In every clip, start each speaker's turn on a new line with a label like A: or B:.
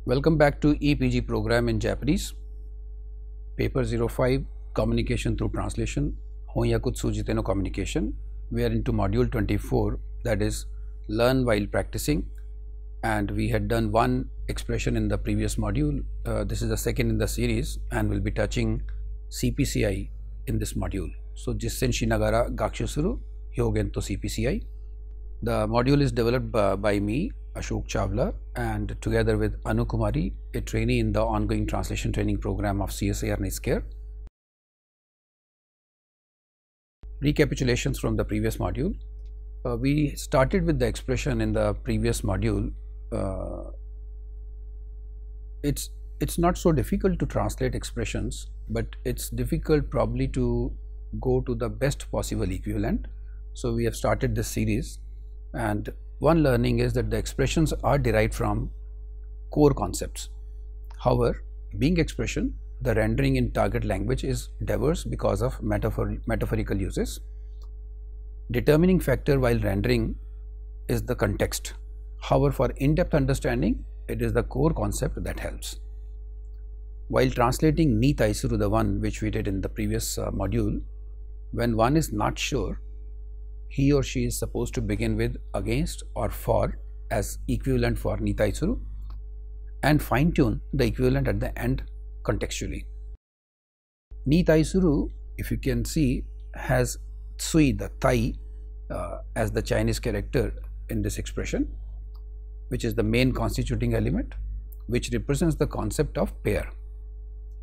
A: Welcome back to EPG program in Japanese. Paper 05 Communication through Translation. Honyaku Tsujite no Communication. We are into module 24, that is Learn while practicing. And we had done one expression in the previous module. This is the second in the series and we'll be touching CPCI in this module. So, Jissen Shinagara Gakshusuru Hyogento CPCI. The module is developed by me, Ashok Chawla, and together with Anu Kumari, a trainee in the ongoing translation training program of CSIR NISCARE. Recapitulations from the previous module. We started with the expression in the previous module. It's not so difficult to translate expressions, but it's difficult probably to go to the best possible equivalent. So we have started this series, and one learning is that the expressions are derived from core concepts. However, being expression, the rendering in target language is diverse because of metaphorical uses. Determining factor while rendering is the context. However, for in-depth understanding, it is the core concept that helps. While translating ni taisuru, the one which we did in the previous module, when one is not sure, he or she is supposed to begin with against or for as equivalent for ni taisuru and fine-tune the equivalent at the end contextually. Ni taisuru, if you can see, has tsui, the tai, as the Chinese character in this expression, which is the main constituting element, which represents the concept of pair.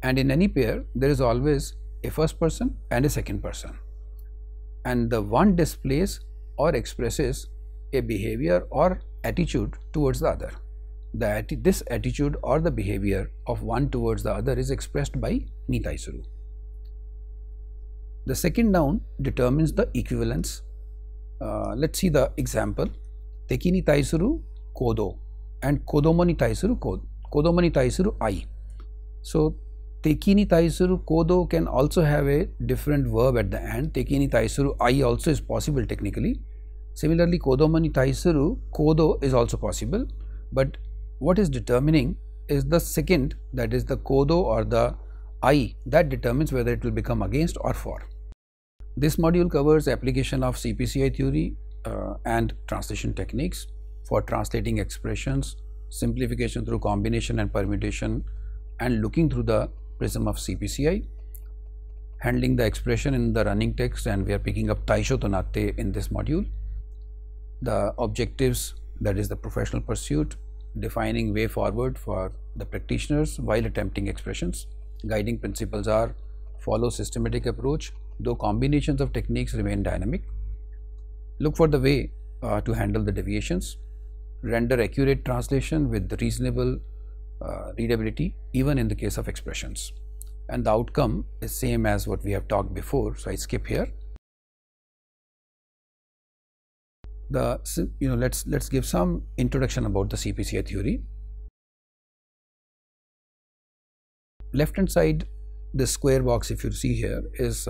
A: And in any pair, there is always a first person and a second person. And the one displays or expresses a behavior or attitude towards the other. This attitude or the behavior of one towards the other is expressed by ni taisuru. The second noun determines the equivalence. Let's see the example. Teki ni taisuru kodo and kodomo ni taisuru kodomo ni taisuru ai. So Teki ni taisuru kodo can also have a different verb at the end. Teki ni taisuru ai also is possible technically. Similarly, kodomo ni taisuru kodo is also possible. But what is determining is the second, that is the kodo or the ai, that determines whether it will become against or for. This module covers application of CPCI theory and translation techniques for translating expressions, simplification through combination and permutation, and looking through the prism of CPCI, handling the expression in the running text, and we are picking up taisho tonate in this module. The objectives, that is the professional pursuit, defining way forward for the practitioners while attempting expressions. Guiding principles are follow systematic approach, though combinations of techniques remain dynamic. Look for the way to handle the deviations. Render accurate translation with reasonable readability even in the case of expressions, and the outcome is same as what we have talked before, so I skip here. Let's give some introduction about the CPCI theory. Left hand side, the square box, if you see here, is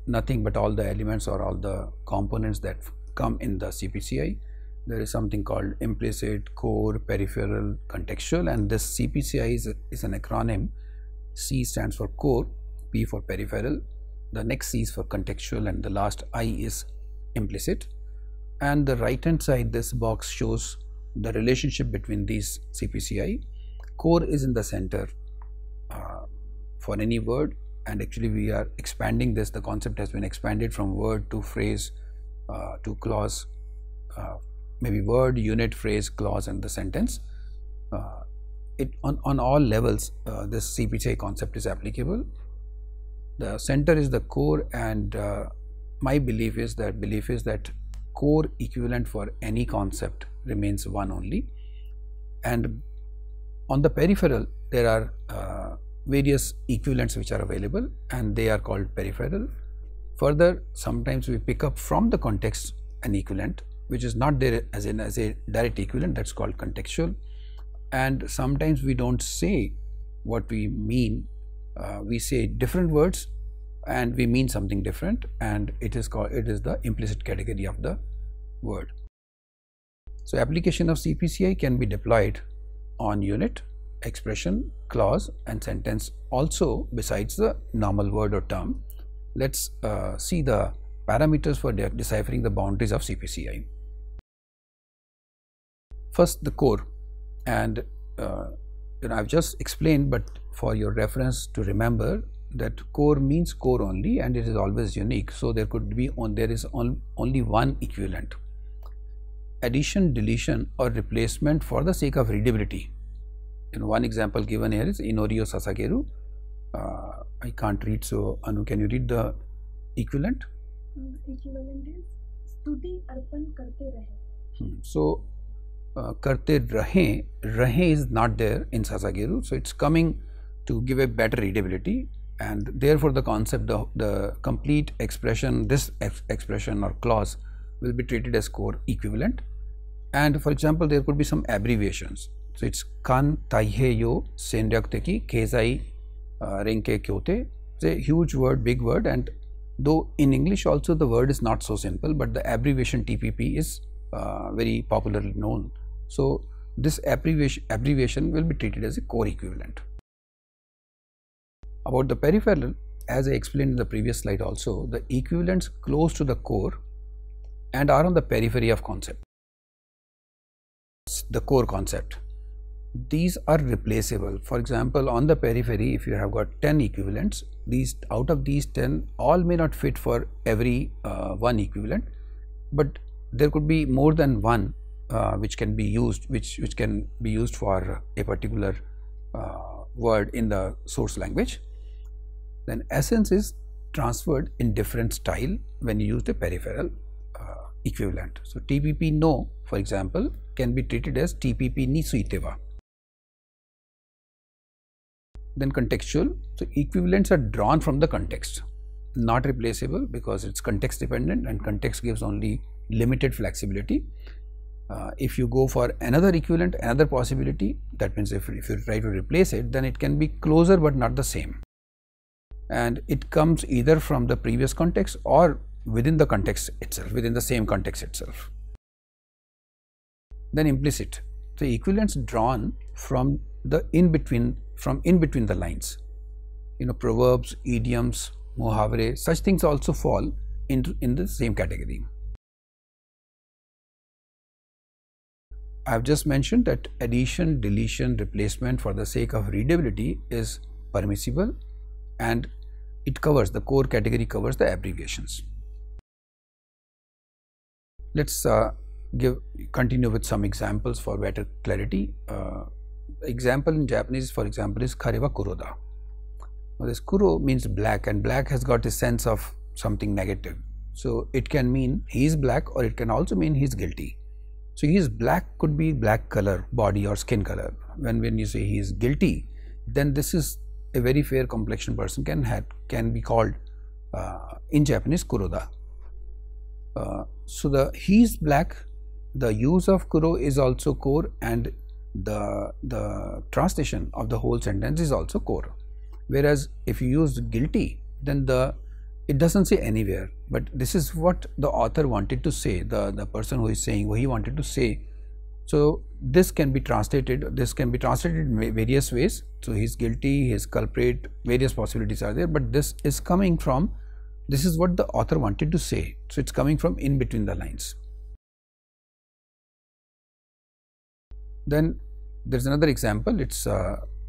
A: nothing but all the elements or all the components that come in the CPCI. There is something called implicit, core, peripheral, contextual, and this CPCI is an acronym. C stands for core, P for peripheral, the next C is for contextual, and the last I is implicit. And the right hand side, this box shows the relationship between these CPCI. Core is in the center for any word, and actually we are expanding this. The concept has been expanded from word to phrase to clause, maybe word, unit, phrase, clause, and the sentence. On all levels, this CPCI concept is applicable. The center is the core, and my belief is that core equivalent for any concept remains one only. And on the peripheral, there are various equivalents which are available, and they are called peripheral. Further, sometimes we pick up from the context an equivalent which is not there as a direct equivalent, that's called contextual. And sometimes we don't say what we mean, we say different words and we mean something different, and it is the implicit category of the word. So application of CPCI can be deployed on unit, expression, clause and sentence also besides the normal word or term. Let's see the parameters for deciphering the boundaries of CPCI. First, the core, and I've just explained, but for your reference to remember that core means core only, and it is always unique. So there is only one equivalent. Addition, deletion or replacement for the sake of readability. One example given here is Inorio Sasageru. I can't read, so Anu, can you read the equivalent?
B: Equivalent is Stuti Arpan Karte Rahe.
A: So Karte Rahe is not there in Sasageru, so it's coming to give a better readability, and therefore the concept, the complete expression, this expression or clause will be treated as core equivalent. And for example, there could be some abbreviations. So it's kan taihe yo senryakteki kezai renke kyote. It's a huge word, big word, and though in English also the word is not so simple, but the abbreviation TPP is very popularly known. So this abbreviation will be treated as a core equivalent. About the peripheral, as I explained in the previous slide also, the equivalents close to the core and are on the periphery of concept. The core concept. These are replaceable. For example, on the periphery, if you have got 10 equivalents, out of these 10, all may not fit for every one equivalent, but there could be more than one which can be used, which can be used for a particular word in the source language. Then essence is transferred in different style when you use the peripheral equivalent. So TPP no, for example, can be treated as TPP ni suiteva. Then contextual. So equivalents are drawn from the context, not replaceable because it's context dependent, and context gives only limited flexibility. If you go for another equivalent, another possibility, that means if you try to replace it, then it can be closer but not the same, and it comes either from the previous context or within the context itself, within the same context itself. Then implicit. So equivalents drawn from the in between the lines. Proverbs, idioms, muhavre, such things also fall in the same category. I have just mentioned that addition, deletion, replacement for the sake of readability is permissible, and it covers, the core category covers the abbreviations. Let's continue with some examples for better clarity. Example in Japanese, for example, is Karewa Kuroda. Now this Kuro means black, and black has got a sense of something negative. So it can mean he is black, or it can also mean he is guilty. So he is black could be black color, body or skin color. When you say he is guilty, then this is a very fair complexion person can be called in Japanese Kuroda. So the he is black, the use of Kuro is also core, and the translation of the whole sentence is also core. Whereas if you use guilty, then it doesn't say anywhere, but this is what the author wanted to say, the person who is saying what he wanted to say. So this can be translated in various ways. So he is guilty, he is culprit, various possibilities are there, but this is what the author wanted to say. So it's coming from in between the lines. Then there's another example. It's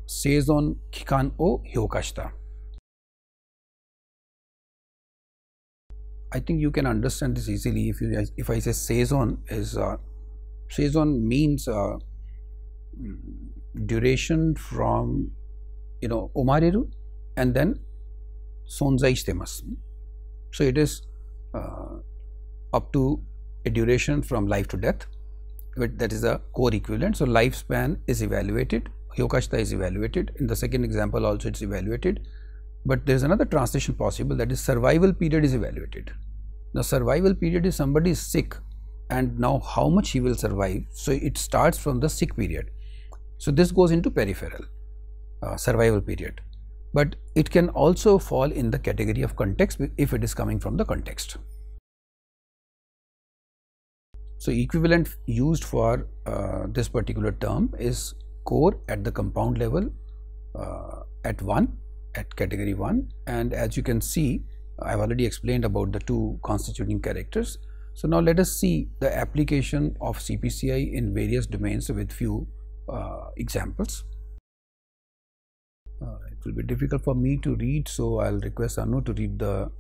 A: seizon kikan o hyokashita. I think you can understand this easily if I say seizon is seizon means duration from omareru and then sonzai shitemasu. So it is up to a duration from life to death, but that is a core equivalent. So lifespan is evaluated, hyokashita is evaluated. In the second example also it's evaluated, but there is another translation possible, that is survival period is evaluated. Now survival period is somebody is sick, and now how much he will survive. So it starts from the sick period. So this goes into peripheral survival period, but it can also fall in the category of context if it is coming from the context. So equivalent used for this particular term is core at the compound level at category 1, and as you can see, I've already explained about the two constituting characters. So now let us see the application of CPCI in various domains with few examples. It will be difficult for me to read, so I'll request Anu to read the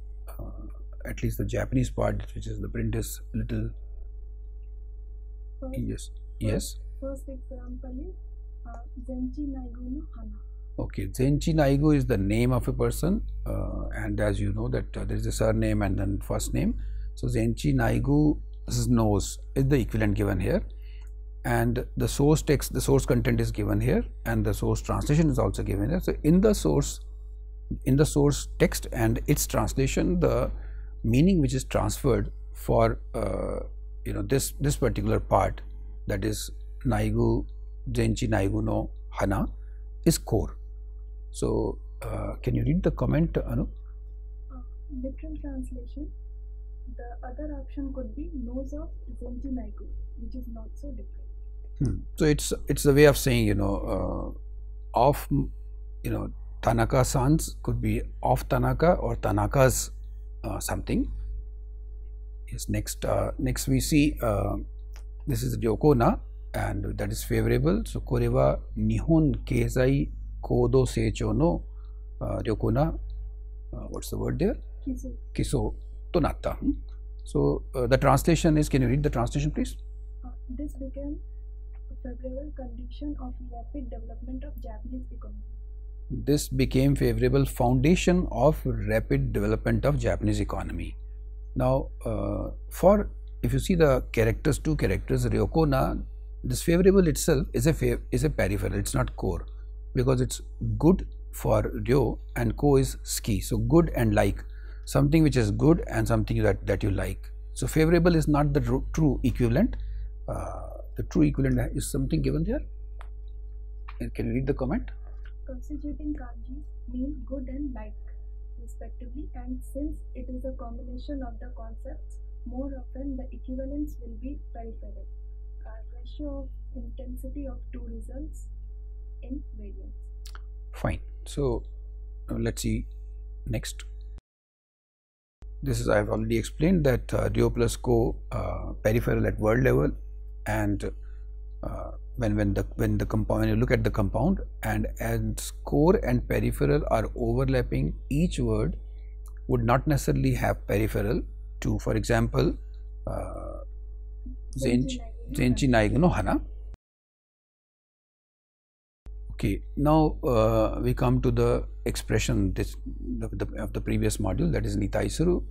A: at least the Japanese part, which is the print is little. Yes.
B: First example is Zenchi Naigo no Hana.
A: Okay, Zenchi Naigo is the name of a person, and as you know that there is a surname and then first name. So Zenchi Naigu's nose is the equivalent given here, and the source text, the source content is given here, and the source translation is also given here. So in the source text and its translation, the meaning which is transferred for this particular part, that is Naigu, Zenchi Naigu no Hana, is core. So can you read the comment, Anu?
B: Literal translation. The other option could be nose of Zenchi Naigu, which is not so different.
A: So it's a way of saying of Tanaka-san's could be of Tanaka or Tanaka's something. Yes. Next we see this is Ryokona, and that is favorable. So Koreva Nihon Keizai Kodo Seicho no Ryokona. What's the word there? Kiso to natta. So the translation is, can you read the translation please?
B: This became a favorable condition of rapid development of Japanese economy.
A: This became favorable foundation of rapid development of Japanese economy. Now if you see the characters, two characters, Ryokona, this favorable itself is a peripheral, it's not core, because it's good for Ryo and ko is ski. So good and like, something which is good and something that you like. So favorable is not the true equivalent. The true equivalent is something given there. And can you read the comment?
B: Constituting kanjis mean good and like respectively, and since it is a combination of the concepts, more often the equivalence will be peripheral. Ratio of intensity of two results in variance.
A: Fine. So let's see next. This is, I have already explained that Ryo plus ko peripheral at word level, and when you look at the compound, and as core and peripheral are overlapping, each word would not necessarily have peripheral to, for example, Zenchi Naigo no Hana. Okay, now we come to the expression of the previous module, that is Nitaisuru.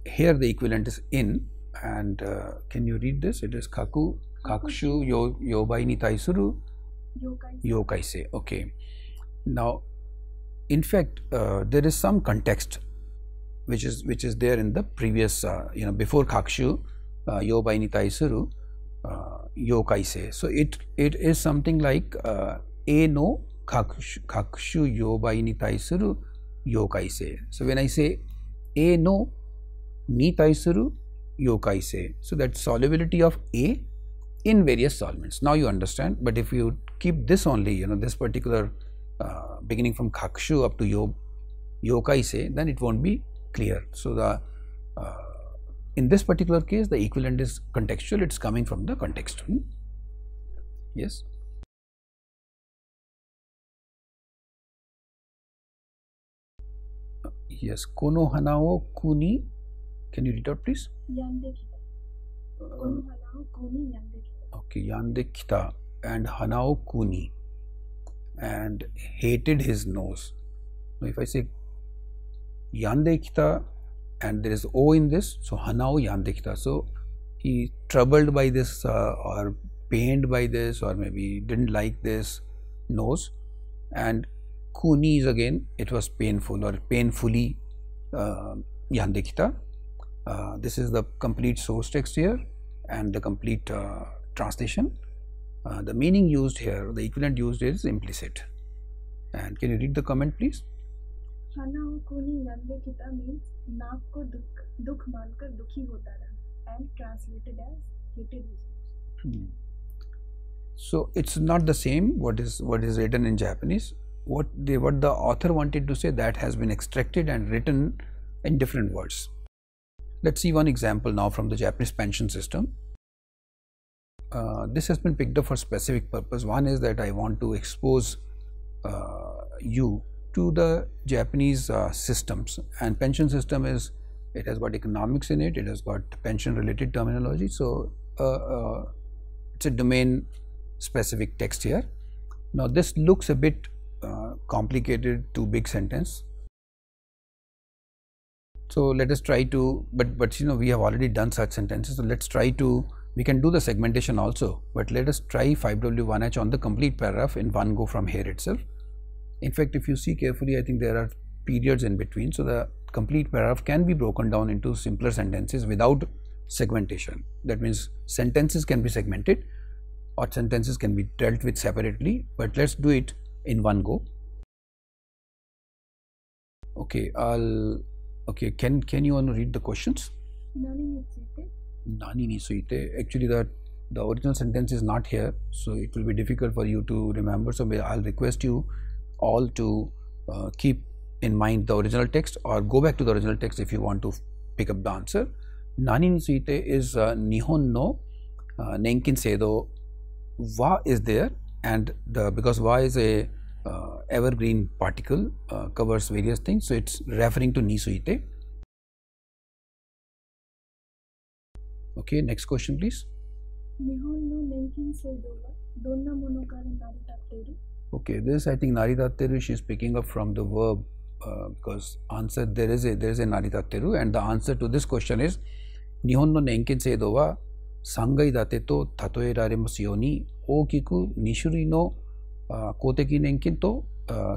A: Here the equivalent is in, and can you read this? It is Kaku Kakushu Yobai Nitaisuru Yokaise. Okay. Now, in fact, there is some context which is there in the previous before Kakushu Yobai Nitaisuru Yokaise. So it is something like e no kakushu yobai ni taisuru yokaise. So when I say e no ni taisuru yokaise, so that solubility of A in various solvents. Now you understand. But if you keep this only, this particular beginning from kakushu up to yokaise, then it won't be clear. So the in this particular case, the equivalent is contextual, it's coming from the context. Yes. Yes, Kono Hanao Kuni, can you read out please?
B: Yande kita. Kono Hanao Kuni Yande kita.
A: Okay, Yande kita and Hanao Kuni, and hated his nose. Now if I say Yande kita, and there is O in this, so Hanao Yandekita. So he troubled by this or pained by this, or maybe didn't like this nose. And Kuni is again, it was painful or painfully Yandekita. This is the complete source text here and the complete translation. The meaning used here, the equivalent used is implicit. And can you read the comment please?
B: Hanao Kuni Yande kita means नाक को दुख मानकर दुखी होता रहा, and translated as hated his nose.
A: So it's not the same what is written in Japanese. What the author wanted to say, that has been extracted and written in different words. Let's see one example now from the Japanese pension system. This has been picked up for specific purpose. One is that I want to expose you to the Japanese systems, and pension system is, it has got economics in it, it has got pension related terminology, so it's a domain specific text here. Now this looks a bit complicated, too big sentence, so let us try to, but you know, we have already done such sentences, so let's try to, we can do the segmentation also, but let us try 5W1H on the complete paragraph in one go from here itself. In fact, if you see carefully, I think there are periods in between, so the complete paragraph can be broken down into simpler sentences without segmentation. That means sentences can be segmented or sentences can be dealt with separately, but let's do it in one go. Okay, can you want to read the questions? Nani ni suite. Actually the original sentence is not here, so it will be difficult for you to remember, so I'll request you all to keep in mind the original text or go back to the original text if you want to pick up the answer. Nani ni suite is Nihon no Nenkin Seido. Wa is there, and because wa is a evergreen particle, covers various things, so it's referring to ni suite. Okay, next question please. Okay, this I think Naritatteru, she is picking up from the verb, because answer there is a Naritatteru, and the answer to this question is Nihon no Nenkin Seido wa Sangai date to tatoeraremasu you ni ookiku nishuri no koteki nenkin to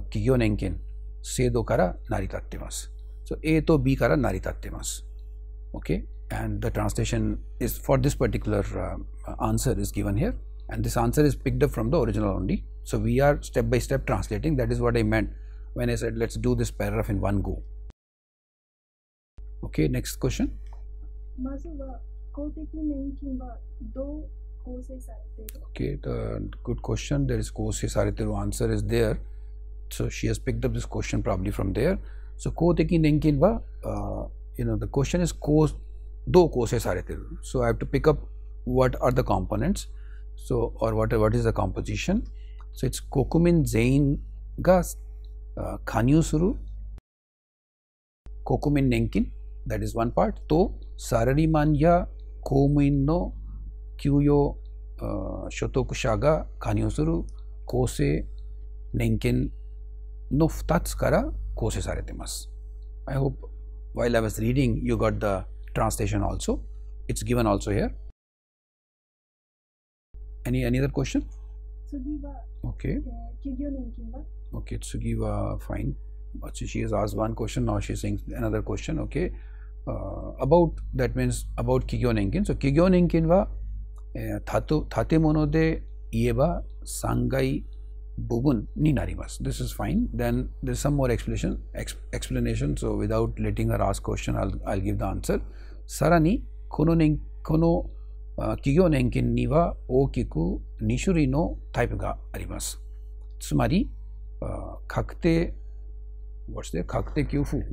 A: kigyo nenkin seido kara naritattemasu. So A to B kara naritattemasu. Okay, and the translation is for this particular answer is given here, and this answer is picked up from the original only. So we are step by step translating. That is what I meant when I said let's do this paragraph in one go. Okay, next question. Okay, the good question. There is Kosei Sareteru, answer is there. So she has picked up this question probably from there. So Koteki Nenkin wa, the question is do Kosei Sareteru. So I have to pick up what are the components. So or what is the composition. So it's Kokumin Zain ga Kanyu Suru Kokumin Nenkin, that is one part. To Sarariman ya Komuin no Kyuyo Shotokusha ga Kanyu Suru Kosei Nenkin no futatsu kara kosei saretemasu. I hope while I was reading you got the translation also. It's given also here. Any other question? Okay. Okay, Tsugiwa, fine. She has asked one question, now she is saying another question. Okay. About, that means about Kigyo Nenkin. So Kigyo Nenkin wa tatemono de ieba sangai bubun ni narimasu. This is fine. Then there is some more explanation. So without letting her ask question, I'll give the answer. Sarani kono Kigyo Nenkin ni wa ookiku 2種類のタイプがあります。つまり、確定給付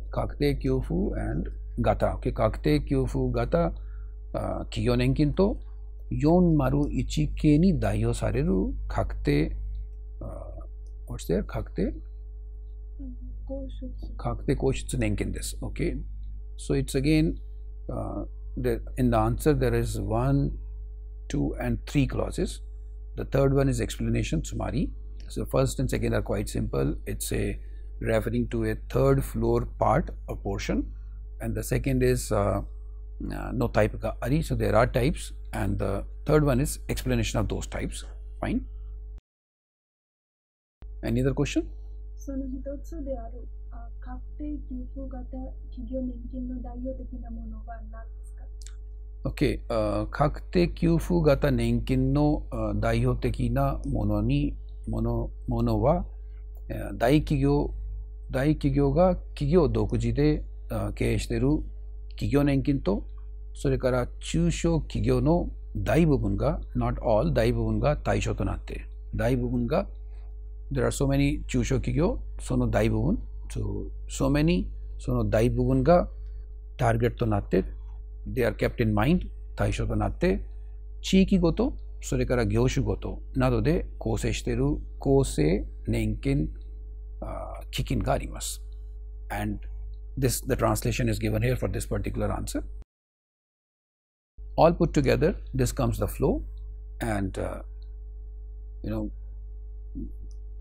A: 確定給付 and 型、okay、確定給付型企業年金と401系に代表される確定確定拠出年金です。Okay. So it's again in the answer there is 1, 2 and 3 clauses. The third one is explanation, Sumari. So first and second are quite simple. It's referring to a third floor part or portion, and the second is no type ka ari. So there are types, and the third one is explanation of those types. Fine. Any other question? So okay, 確定給付型年金の代表的なものは大企業が企業独自で経営している企業年金と、それから中小企業の Daibubunga, not all, Daibubunga, Taishoto natte. Daibubunga, there are so many Chusho Kigyo, Sono Daibubun. So many, Sono Daibubunga, target to natte. They are kept in mind, Taishoto natte. Chiki goto, Sorekara Gyoshu goto, Nado de Kose shiteru, Kose Nenkin Kikin ga arimasu. And this, the translation is given here for this particular answer. All put together, this comes the flow, and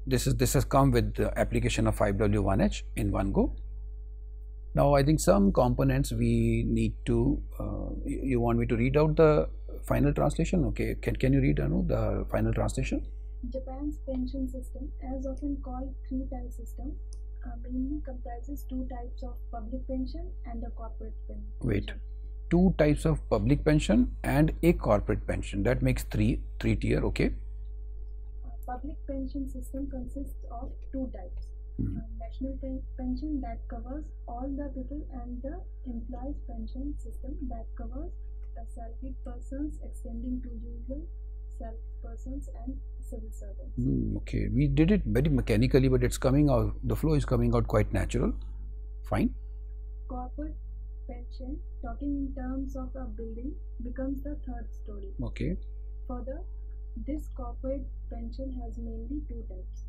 A: this has come with the application of 5W1H in one go. Now I think some components we need to. You want me to read out the final translation? Okay, can you read, Anu, the final translation?
B: Japan's pension system, as often called three-tier system, mainly comprises two types of public pension and a corporate pension.
A: Wait. Two types of public pension and a corporate pension. That makes three tier. Okay.
B: Public pension system consists of two types. National pension that covers all the people, and the employees pension system that covers salaried persons extending to usual salaried persons and civil servants.
A: Okay, we did it very mechanically, but it's coming out, the flow is coming out quite natural. Fine.
B: Corporate pension, talking in terms of a building, becomes the third story.
A: Okay.
B: Further, this corporate pension has mainly two types.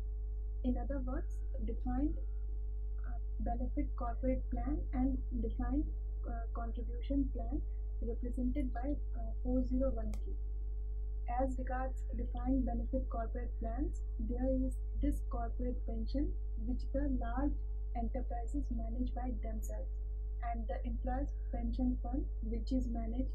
B: In other words, defined benefit corporate plan and defined contribution plan, represented by 401k. As regards defined benefit corporate plans, there is this corporate pension which the large enterprises manage by themselves, and the employees pension fund which is managed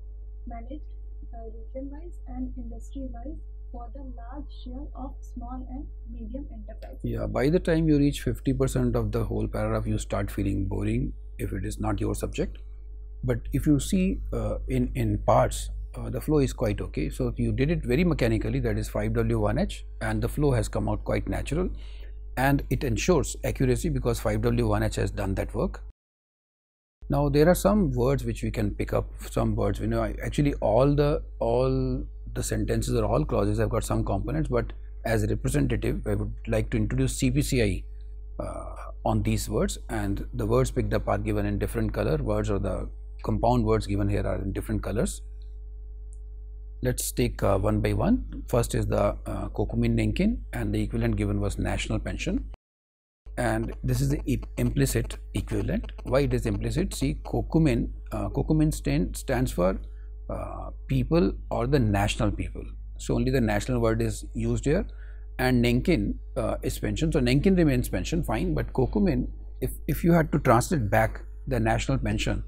B: region-wise and industry-wise for the large share of small and medium enterprises.
A: Yeah, by the time you reach 50% of the whole paragraph, you start feeling boring if it is not your subject. But if you see in parts, the flow is quite okay. So you did it very mechanically, that is 5W1H, and the flow has come out quite natural, and it ensures accuracy because 5W1H has done that work. Now there are some words which we can pick up, some words, actually all the sentences or all clauses have got some components, but as a representative I would like to introduce CPCI on these words, and the words picked up are given in different color. Words, or the compound words given here, are in different colors. Let's take one by one. First is the Kokumin Nenkin, and the equivalent given was national pension, and this is the implicit equivalent. Why it is implicit? See, Kokumin stands for people or the national people, so only the national word is used here, and Nenkin is pension, so Nenkin remains pension, fine, but Kokumin, if you had to translate back the national pension,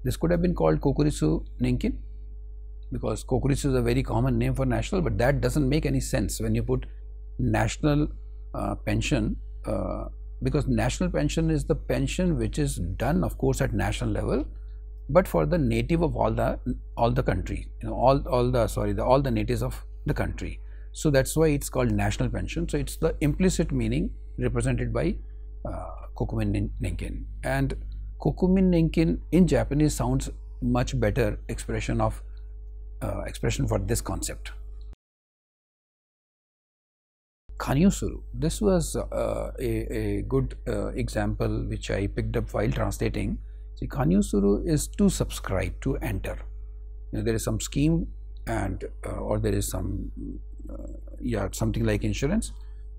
A: this could have been called Kokurisu Nenkin, because Kokurisu is a very common name for national, but that doesn't make any sense when you put national pension, because national pension is the pension which is done, of course, at national level, but for the native of all the country, all the natives of the country. So that's why it's called national pension. So it's the implicit meaning represented by Kokumin Nenkin, and Kokumin Nenkin in Japanese sounds much better expression for this concept. Kanyusuru, this was a good example which I picked up while translating. See, Kanyusuru is to subscribe, to enter. There is some scheme, and or there is some something like insurance,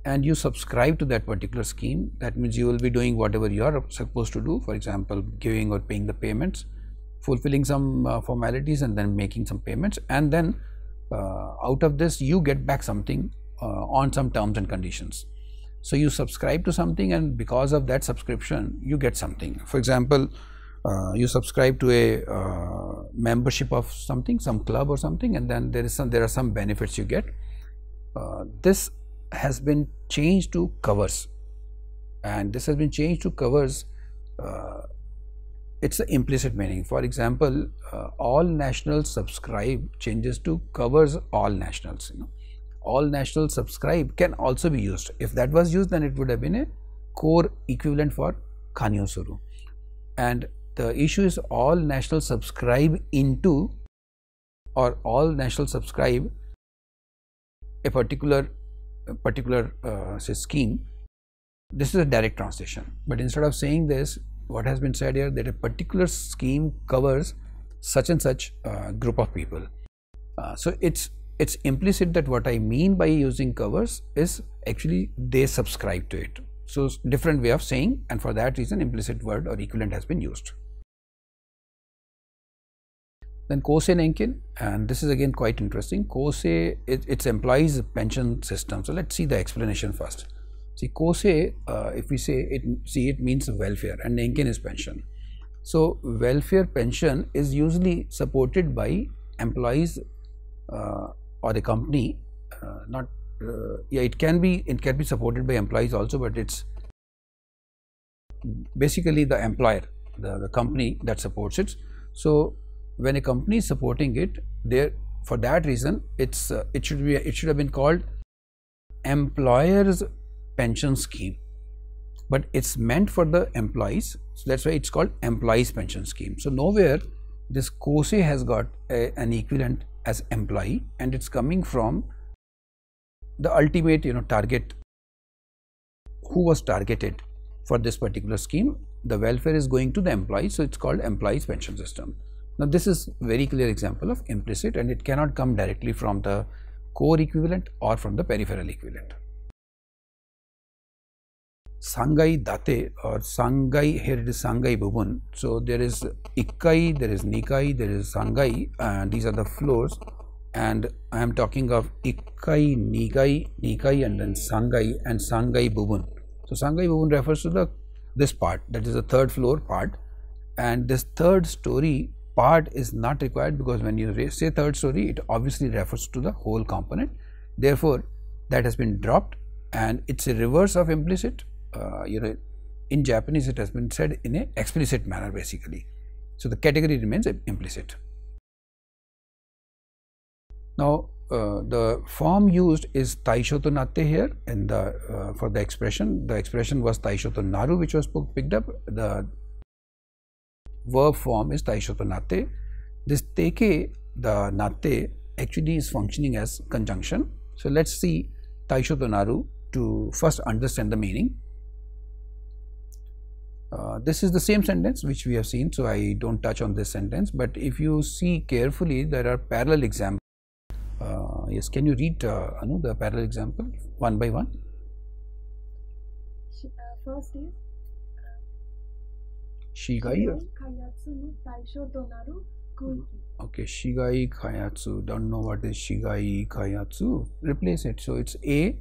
A: and you subscribe to that particular scheme. That means you will be doing whatever you are supposed to do, for example giving or paying the payments, fulfilling some formalities, and then making some payments, and then out of this you get back something on some terms and conditions. So you subscribe to something, and because of that subscription you get something. For example, you subscribe to a membership of something, some club or something, and then there are some benefits you get. This has been changed to covers, and this has been changed to covers. It's the implicit meaning. For example, all nationals subscribe changes to covers all nationals. All nationals subscribe can also be used. If that was used, then it would have been a core equivalent for Kanyosuru. And the issue is all nationals subscribe into or all nationals subscribe a particular say scheme. This is a direct translation, but instead of saying this, what has been said here, that a particular scheme covers such and such group of people. So it's implicit that what I mean by using covers is actually they subscribe to it. So different way of saying, and for that reason implicit word or equivalent has been used. Then Kosei Nenkin, and this is again quite interesting. Kosei, it implies pension system. So let's see the explanation first. See, Kosei, if we say it, it means welfare, and Nenkin is pension. So welfare pension is usually supported by employees or a company. It can be supported by employees also, but it's basically the employer, the company that supports it. So when a company is supporting it, for that reason it should have been called employer's pension scheme, but it's meant for the employees, so that's why it's called employees pension scheme. So nowhere this Kosei has got an equivalent as employee, and it's coming from the ultimate target, who was targeted for this particular scheme. The welfare is going to the employees, so it's called employees pension system. Now this is very clear example of implicit, and it cannot come directly from the core equivalent or from the peripheral equivalent. Sangai Date or Sangai, here it is Sangai Bubun. So there is Ikkai, there is Nikai, there is Sangai, and these are the floors, and I am talking of Ikkai, Nikai and then Sangai Bubun. So Sangai Bubun refers to this part, that is the third floor part, and this third story part is not required, because when you say third story, it obviously refers to the whole component. Therefore that has been dropped, and it's a reverse of implicit. In Japanese it has been said in an explicit manner basically. So the category remains implicit. Now the form used is taishoto natte here in the for the expression. The expression was taishoto naru, which was picked up. The verb form is taishoto natte. This teke, the natte, actually is functioning as conjunction. So let's see taishoto naru to first understand the meaning. This is the same sentence which we have seen, so I don't touch on this sentence, but if you see carefully, there are parallel examples. Yes, can you read Anu, the parallel example one by one?
B: First is
A: Shigai.
B: Kayatsu no taisho to naru kuiki.
A: Okay, Shigai Kayatsu. Don't know what is Shigai Kayatsu. Replace it. So it's A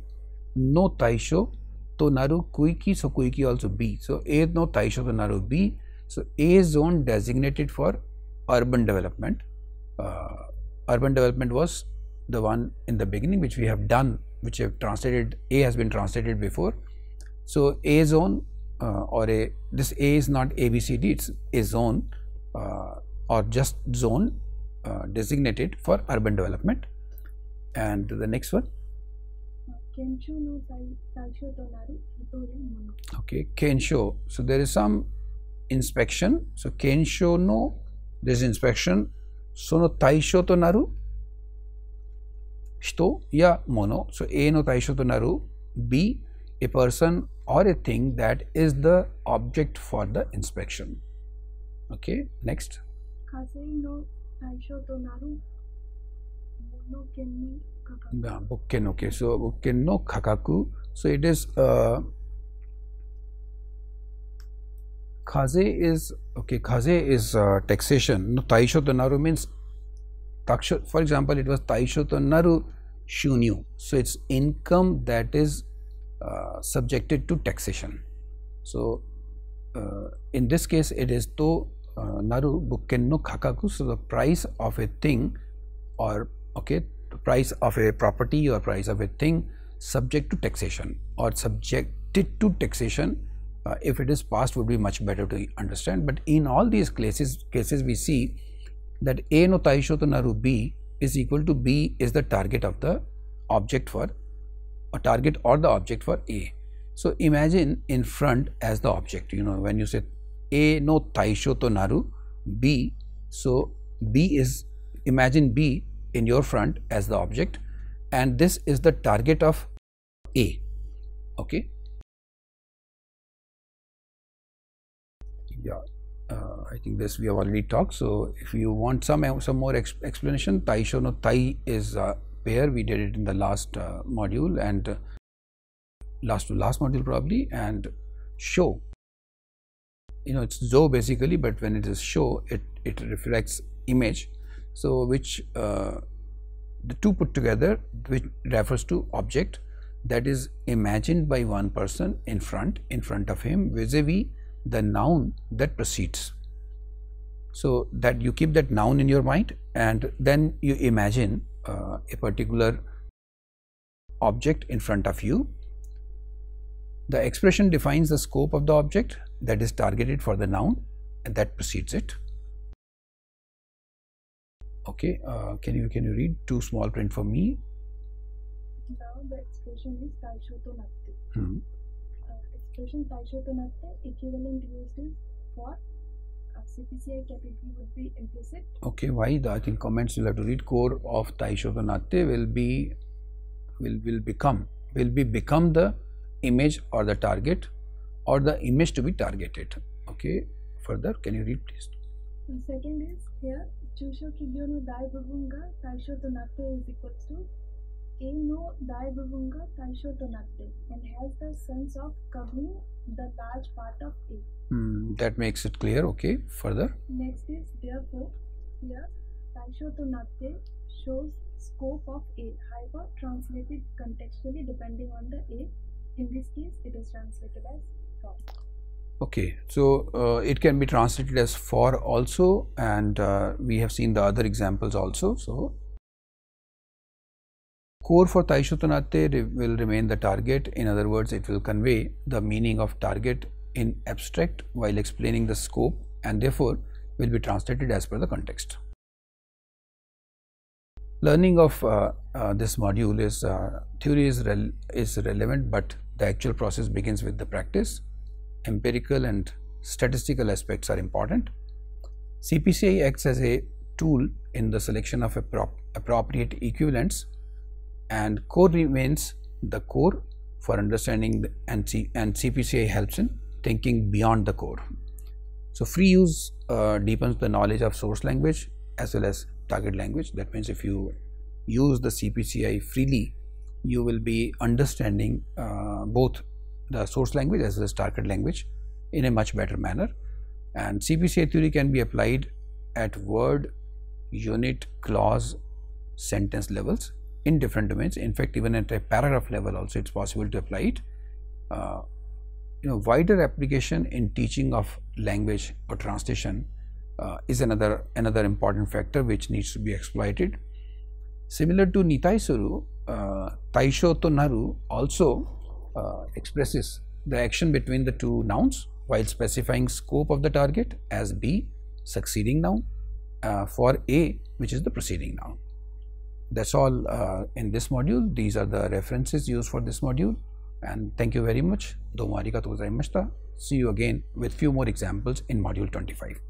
A: no taisho to naru kuiki. So kuiki also B. So A no taisho to naru B. So A zone designated for urban development. Urban development was the one in the beginning which we have done, which have translated. A has been translated before. So A zone this A is not ABCD, it's a zone or just zone designated for urban development. And the next one,
B: Kensho no taisho to naru hitori mono.
A: Okay, Kensho. So there is some inspection. So Kensho no, there is inspection. Sono taisho to naru hito ya mono. So A no taisho to naru, B a person or a thing that is the object for the inspection. Okay, next.
B: Kasei no taisho to naru mono ken no kakaku.
A: Bukken. Okay, so bukken no kakaku. So it is kaze is okay. Kaze is taxation. No, taisho to naru means taksho. For example, it was taisho to naru shunyu. So it's income that is subjected to taxation. So in this case it is to naru bukken no kakaku. So the price of a thing, or okay, the price of a property or price of a thing subject to taxation or subjected to taxation. If it is past would be much better to understand, but in all these cases we see that A no taisho to naru B is equal to B is the target of the object for a target or the object for A. So imagine in front as the object, when you say A no taisho to naru B, so B is, imagine B in your front as the object, and this is the target of A. Okay. Yeah, I think this we have already talked. So if you want some more explanation, taisho no tai is pair. We did it in the last module, and last module probably. And show, it's zo basically, but when it is show, it reflects image. So which the two put together, which refers to object that is imagined by one person in front of him vis-a-vis the noun that precedes. So that you keep that noun in your mind, and then you imagine a particular object in front of you. The expression defines the scope of the object that is targeted for the noun and that precedes it. Okay, can you read two small print for me?
B: Now the expression is taisho to natte. Expression taisho to natte, equivalent used is for CPCI category would be implicit.
A: Okay, why? I think comments you'll have to read. Core of taisho to natte will become the image or the target, or the image to be targeted. Okay, further, can you read please?
B: The second is here, chusho kigyo no dai bubun ga taisho to natte is equals to A no dai bubun ga taisho to natte, and has the sense of covering the large part of A.
A: That makes it clear. Okay, further.
B: Next is therefore, here taisho to natte shows scope of A, however translated contextually depending on the A. In this case, it is translated as for.
A: Okay, so it can be translated as for also, and we have seen the other examples also. So core for taisho to natte will remain the target. In other words, it will convey the meaning of target in abstract while explaining the scope, and therefore will be translated as per the context. Learning of this module is theory is relevant, but the actual process begins with the practice. Empirical and statistical aspects are important. CPCI acts as a tool in the selection of appropriate equivalents, and core remains the core for understanding and CPCI helps in thinking beyond the core. So free use deepens the knowledge of source language as well as target language. That means if you use the CPCI freely, you will be understanding both the source language as well as target language in a much better manner. And CPCI theory can be applied at word, unit, clause, sentence levels in different domains. In fact, even at a paragraph level also it's possible to apply it. Wider application in teaching of language or translation is another important factor which needs to be exploited. Similar to Nitai Suru, Taisho to Naru also expresses the action between the two nouns while specifying scope of the target as B, succeeding noun, for A, which is the preceding noun. That's all in this module. These are the references used for this module, and thank you very much. Domo arigatou gozaimashita. See you again with few more examples in module 25.